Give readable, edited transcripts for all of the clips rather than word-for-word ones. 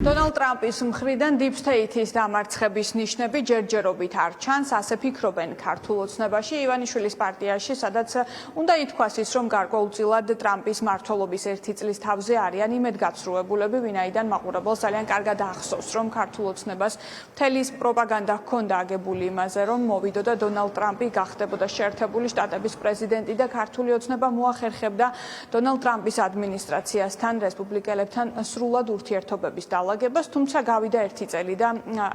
დონალდ ტრამპის მხრიდან Deep State-ის დამარცხების ნიშნები ჯერჯერობით არ ჩანს, ასე ფიქრობენ ქართულ ოცნებაში, ივანიშვილის პარტიაში, სადაც უნდა ითქვას ის, რომ გარკვეულწილად ტრამპის მმართველობის ერთი წლის თავზე არიან იმედგაცრუებულები, ვინაიდან მაყურებელს ძალიან კარგად ახსოვს, რომ ქართულ ოცნებას მთელი პროპაგანდა ჰქონდა აგებული იმაზე, რომ მოვიდოდა დონალდ ტრამპი გახდებოდა შეერთებული შტატების პრეზიდენტი და ქართული ოცნება მოახერხებდა დონალდ ტრამპის ადმინისტრაციასთან, რესპუბლიკელებთან სრულად ურთიერთობების დალაგებას, თუმცა გავიდა ერთი წელი და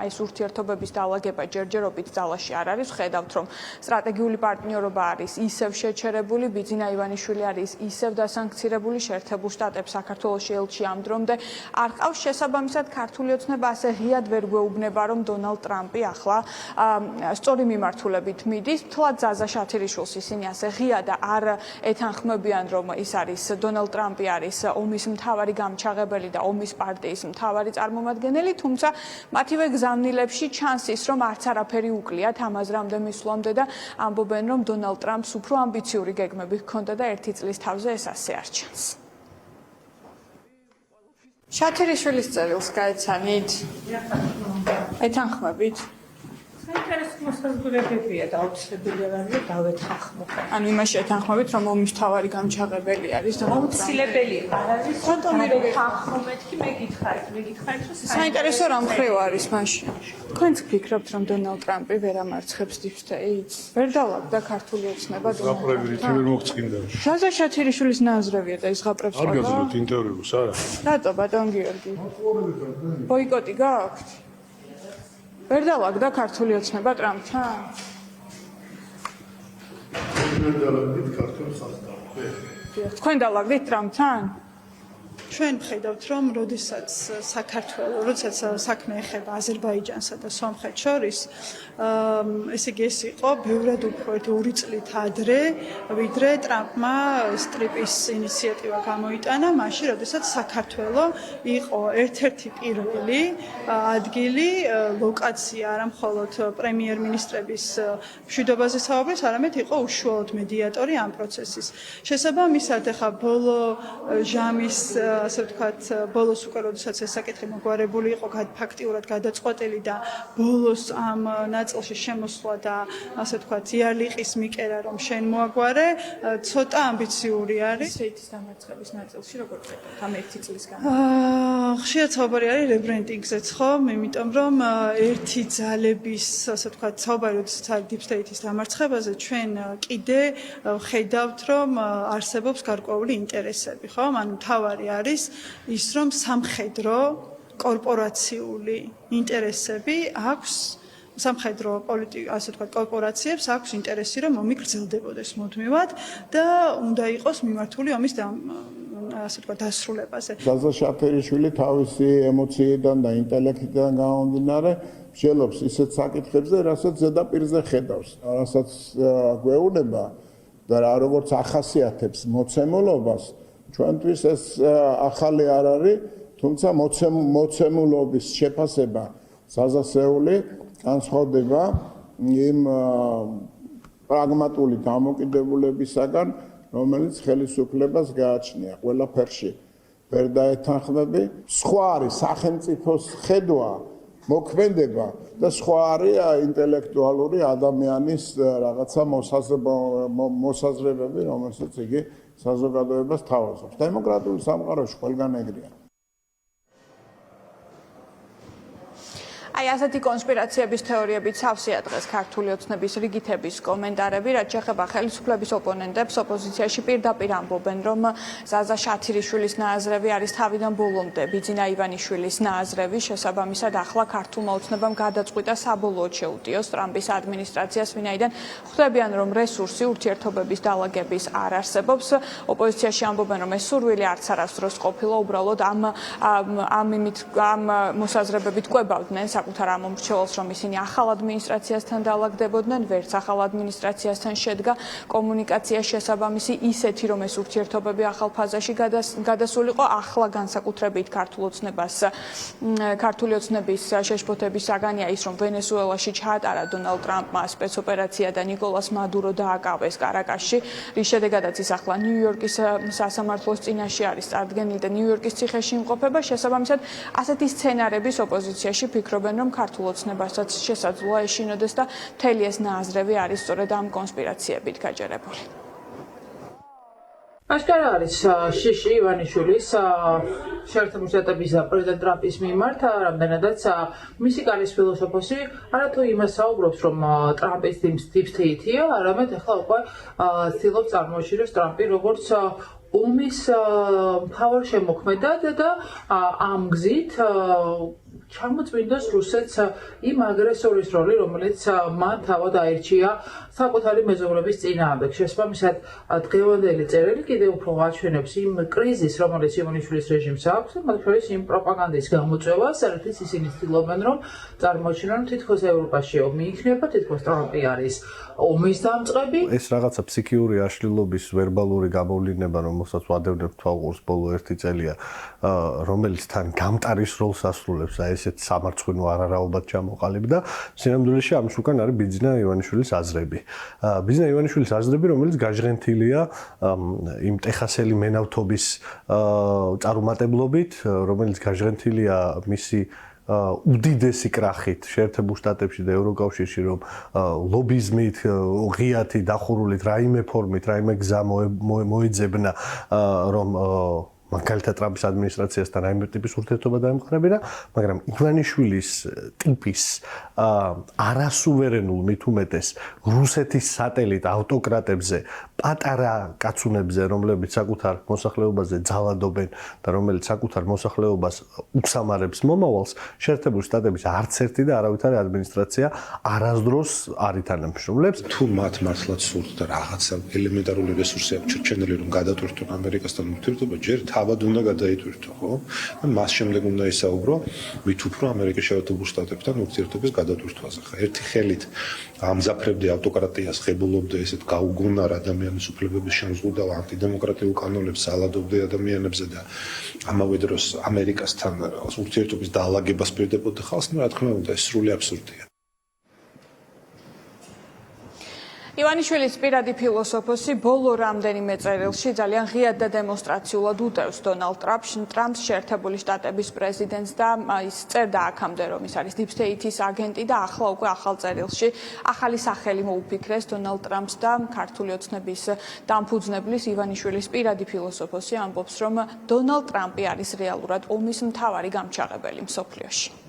ეს ურთიერთობების დალაგება ჯერჯერობით ძალაში არ არის. ხედავთ, რომ სტრატეგიული პარტნიორობა არის ისევ შეჩერებული, ბიძინა ივანიშვილი არის ისევ დასანქცირებული, შეერთებულ შტატებს საქართველოში ელჩი ამ დრომდე არ ყავს. შესაბამისად, ქართული ოცნება ასე ღიად ვერ გვეუბნება, რომ დონალდ ტრამპი ახლა სწორი მიმართულებით მიდის. მთლად ზაზა შათირიშვილს ისინი ასე ღიად არ ეთანხმებიან, რომ ის არის დონალდ ტრამპი არის ომის მთავარი გამჩაღებელი და ომის პარტიის მთავარი წარმომადგენელი, თუმცა მათივე გზავნილებში ჩანს ის, რომ არც არაფერი უკლიათ ამას რამდენ მისვლამდე და ამბობენ, რომ დონალდ ტრამპს უფრო ამბიციური გეგმები ჰქონდა და ერთი წლის თავზე ეს ასე არ ჩანს. შათირიშვილის წერილს გაეცანით? ეთანხმებით? საინტერესო მოსაზრებებია და აუცილებელი არ არის დავეთანხმოთ. ანუ იმაში ეთანხმებით, რომ ომის მთავარი გამჩაღებელი არის და აუცილებელი არ არის. დავეთანხმოთ კი მეკითხარით, რომ საინტერესო რა მხრივ არის მაშინ? თქვენც ფიქრობთ, რომ დონალდ ტრამპი ვერ ამარცხებს Deep State-ს? ვერ დავაგდა ქართული ოცნება ზღაპრები თი ვერ მოგწინდა. ზაზა შათირიშვილის ნაზრევია და იზღაპრებს არ გაძლევთ ინტერვიუს არა? რატო ბატონ გიორგი? ბოიკოტი გაქვთ? ვერ დავაგდა ქართული ოცნება ტრამპთან? ვერ დავაგდით ქართულ ხალხთან. თქვენ დავაგდით ტრამპთან? ჩვენ ვხედავთ, რომ როდესაც საქმე ეხება აზერბაიჯანსა და სომხეთს შორის, ესე იგი ეს იყო ბევრად უფრო ორი წლით ადრე, ვიდრე ტრამპმა სტრიპის ინიციატივა გამოიტანა, მაშინ, როდესაც საქართველო იყო ერთ-ერთი პირველი ადგილი, ლოკაცია, არა მხოლოდ პრემიერ-მინისტრების მშვიდობაზე საუბრის, არამედ იყო უშუალოდ მედიატორი ამ პროცესის. შესაბამისად, ახლა ბოლო ჟამის ასე ვთქვათ, ბოლოს უკვე როდესაც ეს საკითხი მოგვარებული იყო, ფაქტიურად გადაწყვეტილი და ბოლოს ამ ნაწილში შემოსვლა და ასე ვთქვათ, იარლიყის მიკერა რომ შენ მოაგვარე, ცოტა ამბიციური არის. State-ის დამარცხების ნაწილში როგორ ხედავთ ამ ერთი წლის განმავლობაში? ხშირად საუბარი არის რებრენდინგზეც ხომ, იმიტომ რომ ერთი ძალების, ასე ვთქვათ, საუბარი როდესაც არის Deep State-ის დამარცხებაზე, ჩვენ კიდე ხედავთ, რომ არსებობს გარკვეული ინტერესები, ხომ? ანუ მთავარი არის ის, რომ სამხედრო კორპორაციული ინტერესები აქვს სამხედრო ასე ვთქვათ, კორპორაციებს აქვს ინტერესი, რომ ომი გრძელდებოდეს მუდმივად და უნდა იყოს მიმართული ომის ასე ვთქვათ, დასრულებაზე. ზაზა შათირიშვილი თავისი ემოციიდან და ინტელექტიდან გამომდინარე მსჯელობს ისეთ საკითხებზე, რასაც ზედაპირზე ხედავს, რასაც გვეუბნება და როგორც ახასიათებს მოცემულობას. ჩვენთვის ეს ახალი არ არის, თუმცა მოცემულობის შეფასება საზასეული განსხვავდება იმ პრაგმატული დამოკიდებულებისაგან, რომელიც ხელისუფლებას გააჩნია ყველაფერში. ვერ დაეთანხმები, სხვა არის სახელმწიფოს ხედვა, მოქმედება და სხვა არის ინტელექტუალური ადამიანის რაღაცა მოსაზრებები, რომელსაც იგი საზოგადოებას თავაზობს. დემოკრატიული სამყაროში ყველგან ეგრეა. აი ასეთი კონსპირაციების თეორიებით სავსეა დღეს ქართული ოცნების რიგითების კომენტარები, რაც შეეხება ხელისუფლების ოპონენტებს, ოპოზიციაში პირდაპირ ამბობენ, რომ ზაზა შათირიშვილის ნაზრევი არის თავიდან ბოლომდე ბიძინა ივანიშვილის ნაზრევი, შესაბამისად ახლა ქართულმა ოცნებამ გადაწყვიტა საბოლოოდ შეუტიოს ტრამპის ადმინისტრაციას, ვინაიდან ხვდებიან, რომ რესურსი ურთიერთობების დალაგების არ არსებობს. ოპოზიციაში ამბობენ, რომ ეს სურვილი არც არასდროს ყოფილა, უბრალოდ ამ მოსაზრებებით კვებავდნენ საკუთარ ამ მომრჩეველს, რომ ისინი ახალ ადმინისტრაციასთან დაალაგდებოდნენ, ვერც ახალ ადმინისტრაციასთან შედგა კომუნიკაცია შესაბამისი ისეთი, რომ ეს ურთიერთობები ახალ ფაზაში გადასულიყო, ახლა განსაკუთრებით ქართული ოცნების შეშფოთების საგანია ის, რომ ვენესუელაში ჩაატარა დონალდ ტრამპმა სპეცოპერაცია და ნიკოლას მადურო დააკავეს კარაკასში, რის შედეგადაც ის ახლა ნიუ-იორკის სასამართლოს წინაშე არის წარდგენილი და ნიუ-იორკის ციხეში იმყოფება. შესაბამისად, ასეთი სცენარების ოპოზიციაში ფიქრობენ, რომ ქართულ ოცნებასაც შესაძლოა ეშინოდეს და მთელი ეს ნააზრევი არის სწორედ ამ კონსპირაციებით გაჯერებული. აშკარა არის შიში ივანიშვილის შეერთებული შტატების პრეზიდენტ ტრამპის მიმართ, რამდენადაც მისი კალის ფილოსოფოსი არათუ იმას საუბრობს, რომ ტრამპის deep state-ია, არამედ ახლა უკვე ცდილობს წარმოაჩინოს ტრამპი როგორც ომის მთავარშემოქმედად და ამ გზით ჩამოწმინდოს რუსეთს იმ აგრესორის როლი, რომელიც მან თავად აირჩია საკუთარი მეზობლების წინააღმდეგ. შესაბამისად, დღევანდელი წერილი კიდევ უფრო აჩვენებს იმ კრიზისს, რომელიც ივანიშვილის რეჟიმს აქვს, მათ შორის იმ პროპაგანდის გამოწვევას, რითიც ისინი ცდილობენ, რომ წარმოაჩინონ, თითქოს ევროპაში ომი იქნება, თითქოს ტრამპი არის ომის დამწყები. ეს რაღაცა ფსიქიური აშლილობის ვერბალური გამოვლინება, რომელსაც ვადევნებ თვალყურს ბოლო 1 წელია, რომელიც თან გამტარის როლს ასრულებს, ესეთ სამარცხვინო არარაობად ჩამოყალიბდა. სინამდვილეში ამის უკან არის ბიძინა ივანიშვილის აზრები. ბიძინა ივანიშვილის აზრები, რომელიც გაჟღენთილია იმ ტეხასელი მენავთობის წარუმატებლობით, რომელიც გაჟღენთილია მისი უდიდესი კრახით შეერთებულ შტატებში და ევროკავშირში, რომ ლობიზმით, ღიათი დახურულით, რაიმე ფორმით, რაიმე გზა მოეძებნა, რომ მაგალითად ტრამპის ადმინისტრაციასთან რაიმე ტიპის ურთიერთობა დაემყარებინა, მაგრამ ივანიშვილის ტიპის არასუვერენულ მით უმეტეს რუსეთის სატელიტ ავტოკრატებზე, პატარა კაცუნებზე, რომლებიც საკუთარ მოსახლეობაზე ძალადობენ და რომელიც საკუთარ მოსახლეობას უხსამარებს მომავალს, შეერთებულ შტატების არც ერთი და არავითარი ადმინისტრაცია არასდროს არ ითანამშრომლებს. თუ მათ მართლაც სურთ და რაღაცა ელემენტარული რესურსი აქვს ჩერჩენილი, რომ გადატვირთონ ამერიკასთან ურთიერთობა, ჯერ თავად უნდა გადაიტვირთო, ხო? და მას შემდეგ უნდა ისაუბრო მით უფრო ამერიკის შეერთებულ შტატებთან ურთიერთობის გადატვირთვაზე. ხა ერთი ხელით ამზაფრებდი ავტოკრატიას, ღებულობდი ესეთ გაუგონარ ადამიანის უფლებების შემზღუდავ ანტიდემოკრატიულ კანონებს, ალადობდი ადამიანებზე და ამავე დროს ამერიკასთან ურთიერთობის დაალაგებას პირდებოდი ხალხს, რა თქმა უნდა, ეს სრული აბსურდია. ივანიშვილის პირადი ფილოსოფოსი ბოლო რამდენიმე წერილში ძალიან ღიად და დემონსტრაციულად უდევს დონალდ ტრამპს შეერთებული შტატების პრეზიდენტს და ის წერდა აქამდე, რომ ის არის deep state-ის აგენტი და ახლა უკვე ახალ წერილში ახალი სახელი მოუფიქრეს დონალდ ტრამპს და ქართული ოცნების დამფუძნებლის ივანიშვილის პირადი ფილოსოფოსი ამბობს, რომ დონალდ ტრამპი არის რეალურად ომის მთავარი გამჩაღებელი მსოფლიოში.